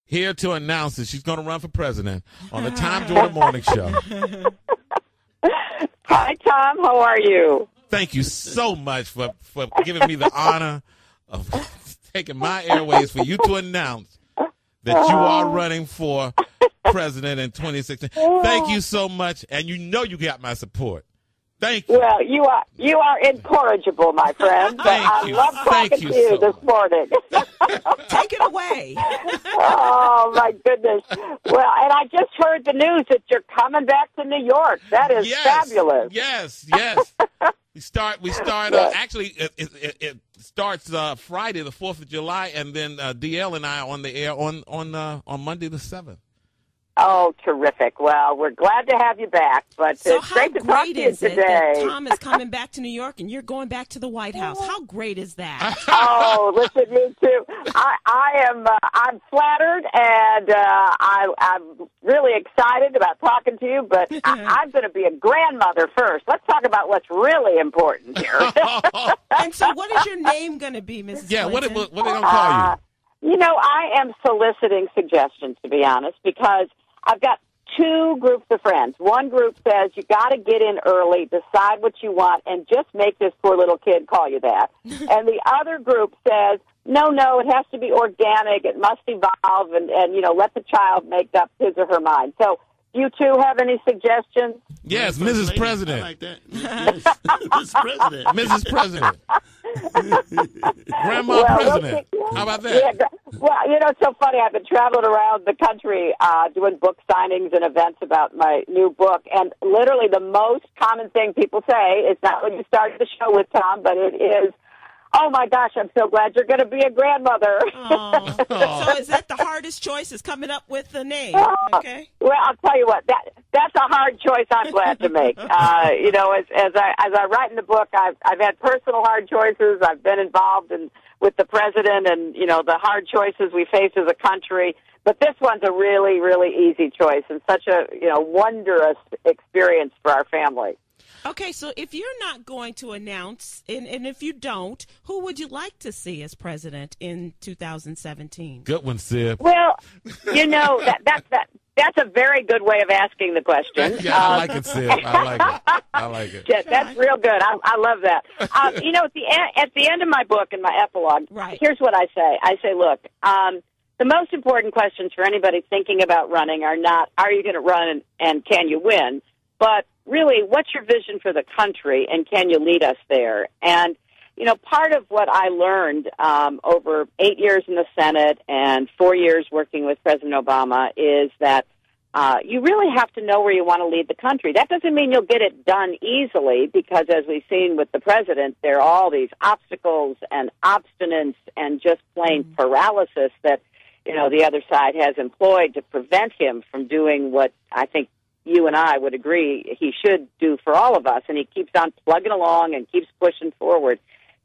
here to announce that she's going to run for president on the Tom Joyner Morning Show. Hi, Tom. How are you? Thank you so much for giving me the honor of taking my airways for you to announce that you are running for president in 2016. Thank you so much, and you know you got my support. Thank you. Well, you are incorrigible, my friend. I love talking to you this morning. Take it away. Oh, my goodness. Well, and I just heard the news that you're coming back to New York. That is fabulous. Yes. We start. Actually, it starts Friday, the 4th of July, and then DL and I are on the air on Monday the 7th. Oh, terrific. Well, we're glad to have you back, but so it's great to talk to you today. That Tom is coming back to New York and you're going back to the White House. How great is that? Oh, listen, me too. I'm flattered, and I'm really excited about talking to you, but I'm going to be a grandmother first. Let's talk about what's really important here. And so what is your name going to be, Mrs. Yeah, Clinton? what are they going to call you? You know, I am soliciting suggestions, to be honest, because I've got two groups of friends. One group says you got to get in early, decide what you want, and just make this poor little kid call you that. And the other group says, no, it has to be organic. It must evolve, and let the child make up his or her mind. So you two have any suggestions? Yes, Mrs. President. I like that. Yes. Mrs. President. Mrs. President. Grandma President. How about that? Yeah, well, it's so funny. I've been traveling around the country doing book signings and events about my new book, and literally the most common thing people say, it's not when you started the show with Tom, but it is, oh, my gosh, I'm so glad you're going to be a grandmother. Oh. So is that the hardest choice, is coming up with the name? Okay. Well, I'll tell you what, that's a hard choice I'm glad to make. As I write in the book, I've had personal hard choices. I've been involved with the president and, the hard choices we face as a country. But this one's a really, really easy choice and such a, wondrous experience for our family. Okay, so if you're not going to announce, and if you don't, who would you like to see as president in 2017? Good one, Sib. Well, that's a very good way of asking the question. Yeah, I like it, Sib. I like it. That's real good. I love that. At the end of my book, in my epilogue, right. Here's what I say. I say, look, the most important questions for anybody thinking about running are not, are you going to run and can you win? But really, what's your vision for the country, and can you lead us there? And, part of what I learned over 8 years in the Senate and 4 years working with President Obama is that you really have to know where you want to lead the country. That doesn't mean you'll get it done easily, because as we've seen with the president, there are all these obstacles and obstinance and just plain paralysis that, the other side has employed to prevent him from doing what I think you and I would agree he should do for all of us, and he keeps on plugging along and keeps pushing forward.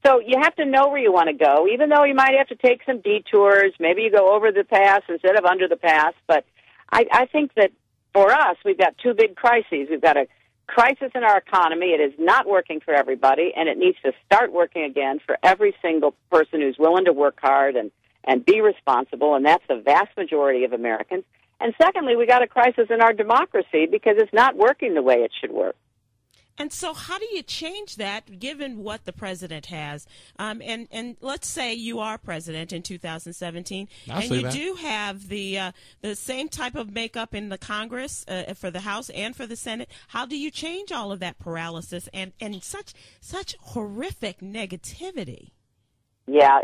So you have to know where you want to go, even though you might have to take some detours. Maybe you go over the pass instead of under the pass. But I think that for us, we've got two big crises. We've got a crisis in our economy. It is not working for everybody, and it needs to start working again for every single person who's willing to work hard and be responsible, and that's the vast majority of Americans. And secondly, we got a crisis in our democracy because it's not working the way it should work. And so how do you change that, given what the president has? And let's say you are president in 2017, and you do have the same type of makeup in the Congress for the House and for the Senate. How do you change all of that paralysis and such horrific negativity? Yeah,